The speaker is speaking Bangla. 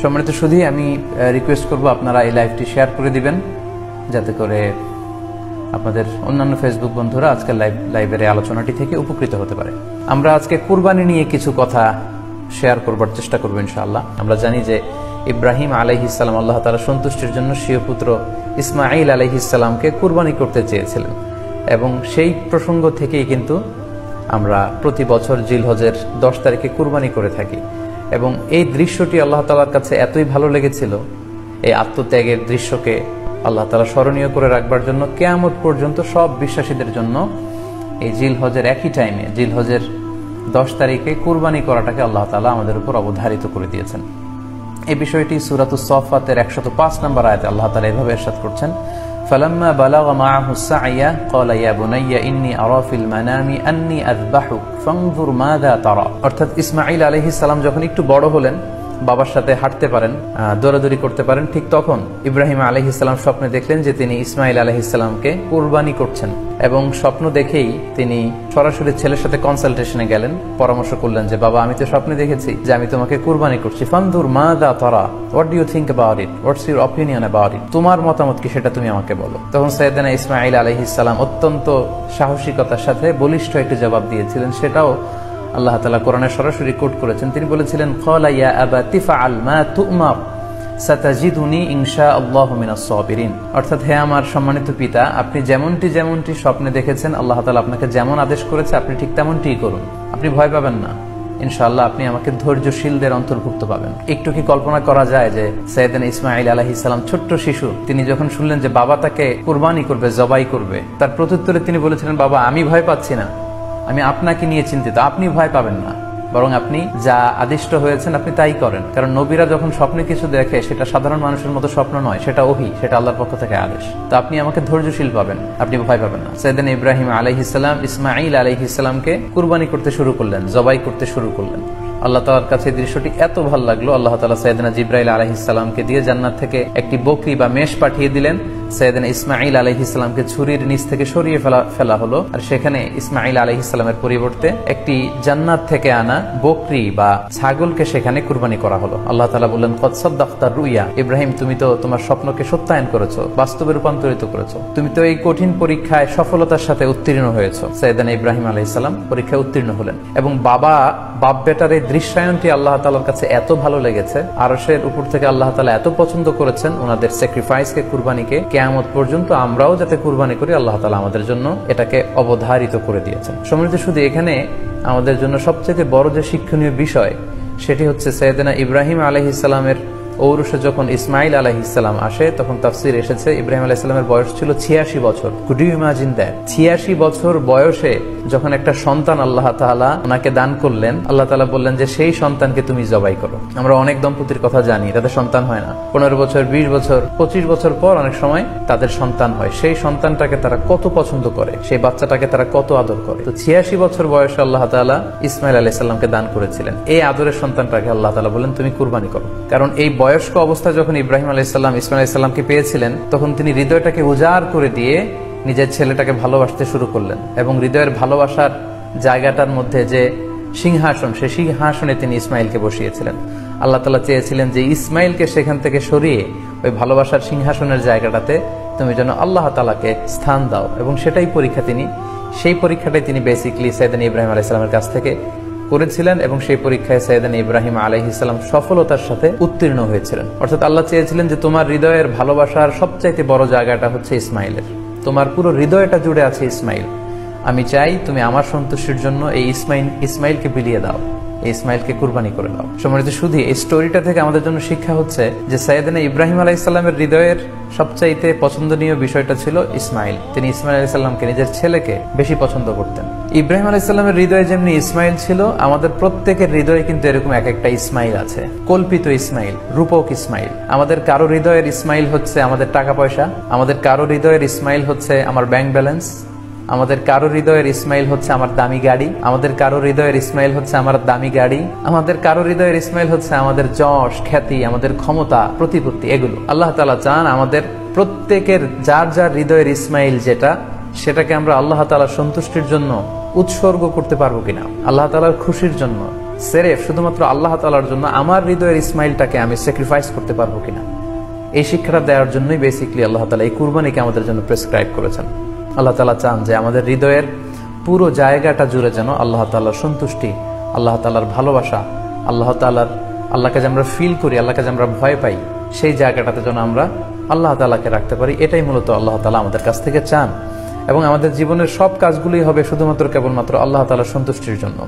সম্মানিত সুধী, আমি রিকোয়েস্ট করব আপনারা এই লাইভটি শেয়ার করে দিবেন, যাতে করে আপনাদের অন্যান্য ফেসবুক বন্ধুরা আজকের লাইভের আলোচনাটি থেকে উপকৃত হতে পারে। আমরা আজকে কুরবানি নিয়ে কিছু কথা শেয়ার করবার চেষ্টা করব ইনশাআল্লাহ। আমরা জানি যে ইব্রাহিম আলাইহিস সালাম আল্লাহ তাআলা সন্তুষ্টির জন্য স্বীয় পুত্র ইসমাঈল আলাইহিস সালামকে কুরবানি করতে চেয়েছিলেন, এবং সেই প্রসঙ্গ থেকেই কিন্তু আমরা প্রতি বছর জিলহজের 10 তারিখে কুরবানি করে থাকি। এবং এই দৃশ্যটি আল্লাহ তাআলার কাছে এতই ভালো লেগেছিল, এই আত্মত্যাগের দৃশ্যকে আল্লাহ তাআলা স্মরণীয় করে রাখবার জন্য কিয়ামত পর্যন্ত সব বিশ্বাসীদের জন্য এই জিলহজের একই টাইমে, জিলহজের 10 তারিখে কুরবানি করাটাকে আল্লাহ তাআলা আমাদের উপর অবধারিত করে দিয়েছেন। এই বিষয়টি সূরাতুস সাফফাতের 105 নম্বর আয়াতে আল্লাহ তাআলা এভাবে ইরশাদ করছেন, ফালাম্মা বালাগা মাআহু সা'য়া ক্বালা ইয়া বুনাইয়া ইন্নী আরা ফিল মানামি আন্নী আযবাহুক ফানজুর মাযা তারা। অর্থাৎ ইসমাঈল আলাইহিস সালাম যখন একটু বড় হলেন, বাবার সাথে হাঁটতে পারেন, দৌড়াদৌড়ি করতে পারেন, ঠিক তখন ইব্রাহিম আলাইহিস সালাম স্বপ্নে দেখলেন যে তিনি ইসমাঈল আলাইহিস সালামকে কুরবানি করছেন, এবং স্বপ্ন দেখেই তিনি সরাসরি ছেলের সাথে কনসালটেশনে গেলেন, পরামর্শ করলেন যে বাবা, আমি তো স্বপ্নে দেখেছি যে আমি তোমাকে কুরবানি করছি, ফানজুর মাযা তারা, what do you think about it, what's your opinion about it, তোমার মতামত কি সেটা তুমি আমাকে বলো। তখন সাইয়েদনা ইসমাঈল আলাইহিস সালাম অত্যন্ত সাহসিকতার সাথে বলিষ্ঠ একটি জবাব দিয়েছিলেন, সেটাও আল্লাহ তাআলা কোরআনে সরাসরি কোট করেছেন। তিনি বলেছিলেন, ক্বালা ইয়া আবাতি ফাআল মা তু'মার সাতাজিদুনি ইনশাআল্লাহু মিনাস সাবিরিন। অর্থাৎ, হে আমার সম্মানিত পিতা, আপনি যেমনটি স্বপ্নে দেখেছেন, আল্লাহ তাআলা আপনাকে যেমন আদেশ করেছে আপনি ঠিক তেমনটিই করুন, আপনি ভয় পাবেন না, ইনশাআল্লাহ আপনি আমাকে ধৈর্যশীলদের অন্তর্ভুক্ত পাবেন। একটু কি কল্পনা করা যায় যে সাইয়েদনা ইসমাঈল আলাইহিস সালাম ছোট্ট শিশু, তিনি যখন শুনলেন যে বাবা তাকে কুরবানি করবে, জবাই করবে, তার প্রত্যুত্তরে তিনি বলেছিলেন, বাবা, আমি ভয় পাচ্ছি না, আমি আপনাকে নিয়ে চিন্তিত, আপনি ভয় পাবেন না, বরং আপনি যা আদিষ্ট হয়েছেন আপনি তাই করেন। কারণ নবীরা যখন স্বপ্নে কিছু দেখে, সেটা সাধারণ মানুষের মতো স্বপ্ন নয়, সেটা ওহী, সেটা আল্লাহর পক্ষ থেকে আদেশ। তো আপনি আমাকে ধৈর্যশীল পাবেন, আপনি ভয় পাবেন না। সাইয়েদনা ইব্রাহিম আলাইহিস সালাম ইসমাঈল আলাইহিস সালামকে কুরবানি করতে শুরু করলেন, জবাই করতে শুরু করলেন। আল্লাহ তাআলার কাছে দৃশ্যটি এত ভালো লাগলো, আল্লাহ তাআলা সাইয়েদনা জিবরাইল আলাইহিস সালামকে দিয়ে জান্নাত থেকে একটি বকরি বা মেষ পাঠিয়ে দিলেন। সাইয়েদনা ইসমাঈল আলাইহিস সালামকে ছুরির নিচ থেকে সরিয়ে ফেলা হলো, আর সেখানে ইসমাঈল আলাইহিস সালামের পরিবর্তে একটি জান্নাত থেকে আনা বকরি বা ছাগলকে সেখানে কুরবানি করা হলো। আল্লাহ তাআলা বললেন, কদ সাদ্দাকতা রুইয়া, ইব্রাহিম, তুমি তো তোমার স্বপ্নকে সত্যায়ন করেছো, বাস্তবে রূপান্তরিত করেছো, তুমি তো এই কঠিন পরীক্ষায় সফলতার সাথে উত্তীর্ণ হয়েছো। সাইয়েদনা ইব্রাহিম আলাইহিস সালাম পরীক্ষায় উত্তীর্ণ হলেন, এবং বাপ বেটার এই দৃশ্যায়নটি আল্লাহ তাআলার কাছে এত ভালো লেগেছে, আরশের উপর থেকে আল্লাহ তাআলা এত পছন্দ করেছেন ওনাদের স্যাক্রিফাইসকে, কুরবানিকে, কিয়ামত পর্যন্ত আমরাও যাতে কুরবানি করি, আল্লাহ তাআলা আমাদের জন্য এটাকে অবধারিত করে দিয়েছেন। সম্মানিত শুধু এখানে আমাদের জন্য সবচেয়ে বড় যে শিক্ষণীয় বিষয়, সেটি হচ্ছে সাইয়েদনা ইব্রাহিম আলাইহিস সালামের ঔরসে যখন ইসমাঈল আলাইহিস সালাম আসে, তখন তাফসীর এসেছে ইব্রাহিম আলাইহিস সালামের বয়স ছিল 86 বছর। Could you imagine that? 86 বছর বয়সে যখন একটা সন্তান আল্লাহ তাআলা ওনাকে দান করলেন, আল্লাহ তাআলা বললেন যে সেই সন্তানকে তুমি জবাই করো। আমরা অনেক দম্পতির কথা জানি, তাদের সন্তান হয় না, 15 বছর, 20 বছর, 25 বছর পর অনেক সময় তাদের সন্তান হয়। সেই সন্তানটাকে তারা কত পছন্দ করে, সেই বাচ্চাটাকে তারা কত আদর করে। তো 86 বছর বয়সে আল্লাহ তাআলা ইসমাঈল আলাইহিস সালামকে দান করেছিলেন। এই আদরের সন্তানটাকে আল্লাহ তাআলা বললেন, তুমি কুরবানি করো। কারণ এই বয়স্ক অবস্থায় যখন ইব্রাহিম আলাইহিস সালাম ইসমাঈল আলাইহিস সালামকে পেয়েছিলেন, তখন তিনি হৃদয়টাকে উজাড় করে দিয়ে নিজের ছেলেটাকে ভালোবাসতে শুরু করলেন, এবং হৃদয়ের ভালোবাসার জায়গাটার মধ্যে যে সিংহাসন, সেই সিংহাসনে তিনি ইসমাঈলকে বসিয়েছিলেন। আল্লাহ তাআলা চেয়েছিলেন যে ইসমাঈলকে সেখান থেকে সরিয়ে ওই ভালোবাসার সিংহাসনের জায়গাটাতে তুমি যেন আল্লাহ তাআলাকে স্থান দাও, এবং সেই পরীক্ষাটাই তিনি বেসিক্যালি সাইয়েদনা ইব্রাহিম আলাইহিস সালামের কাছ থেকে করেছিলেন, এবং সেই পরীক্ষায় সাইয়েদনা ইব্রাহিম আলাইহিস সালাম সফলতার সাথে উত্তীর্ণ হয়েছিলেন। অর্থাৎ আল্লাহ চেয়েছিলেন যে তোমার হৃদয়ের ভালোবাসার সবচাইতে বড় জায়গাটা হচ্ছে ইসমাঈলের, তোমার পুরো হৃদয়টা জুড়ে আছে ইসমাঈল। আমি চাই তুমি আমার সন্তুষ্টির জন্য এই ইসমাঈলকে বিলিয়ে দাও, এই ইসমাঈলকে কুরবানি করে দাও। সম্মানিত শুধু এই স্টোরিটা থেকে আমাদের জন্য শিক্ষা হচ্ছে যে সাইয়েদনা ইব্রাহিম আলাইহিস সালামের হৃদয়ের সবচাইতে পছন্দনীয় বিষয়টা ছিল ইসমাঈল। তিনি ইসমাঈল আলাইহিস সালামকে, নিজের ছেলেকে, বেশি পছন্দ করতেন। ইব্রাহিম আলাইহিস সালামের হৃদয়ে যেমনি ইসমাঈল ছিল, আমাদের প্রত্যেকের হৃদয়ে কিন্তু এরকম এক একটা ইসমাঈল আছে, কল্পিত ইসমাঈল, রূপক ইসমাঈল। আমাদের কারো হৃদয়ের ইসমাঈল হচ্ছে আমাদের টাকা পয়সা, আমাদের কারো হৃদয়ের ইসমাঈল হচ্ছে আমার ব্যাংক ব্যালেন্স, আমাদের কারো হৃদয়ের ইসমাঈল হচ্ছে আমার দামি গাড়ি, আমাদের কারো হৃদয়ের ইসমাঈল হচ্ছে আমার দামি গাড়ি, আমাদের কারো হৃদয়ের ইসমাঈল হচ্ছে আমাদের যশ, খ্যাতি, আমাদের ক্ষমতা, প্রতিপত্তি, এগুলো। আল্লাহ তাআলা চান আমাদের প্রত্যেকের যার যার হৃদয়ের ইসমাঈল যেটা, সেটাকে আমরা আল্লাহ তাআলার সন্তুষ্টির জন্য উৎসর্গ করতে পারবো কিনা, আল্লাহ তাআলার খুশির জন্য, সেরেফ শুধুমাত্র আল্লাহ তাআলার জন্য আমার হৃদয়ের ইসমাইলটাকে আমি স্যাক্রিফাইস করতে পারবো কিনা, এই শিক্ষাটা দেওয়ার জন্যই বেসিক্যালি আল্লাহ তাআলা এই কুরবানিকে আমাদের জন্য প্রেসক্রাইব করেছেন। আল্লাহ তাআলা চান যে আমাদের হৃদয়ের পুরো জায়গাটা জুড়ে যেন আল্লাহ তাআলার সন্তুষ্টি, আল্লাহ তাআলার ভালোবাসা, আল্লাহকে যে আমরা ফিল করি, আল্লাহকে যে আমরা ভয় পাই, সেই জায়গাটাতে যেন আমরা আল্লাহ তাআলাকে রাখতে পারি। এটাই মূলত আল্লাহ তাআলা আমাদের কাছ থেকে চান, এবং আমাদের জীবনের সব কাজগুলোই হবে শুধুমাত্র কেবলমাত্র আল্লাহ তাআলার সন্তুষ্টির জন্য।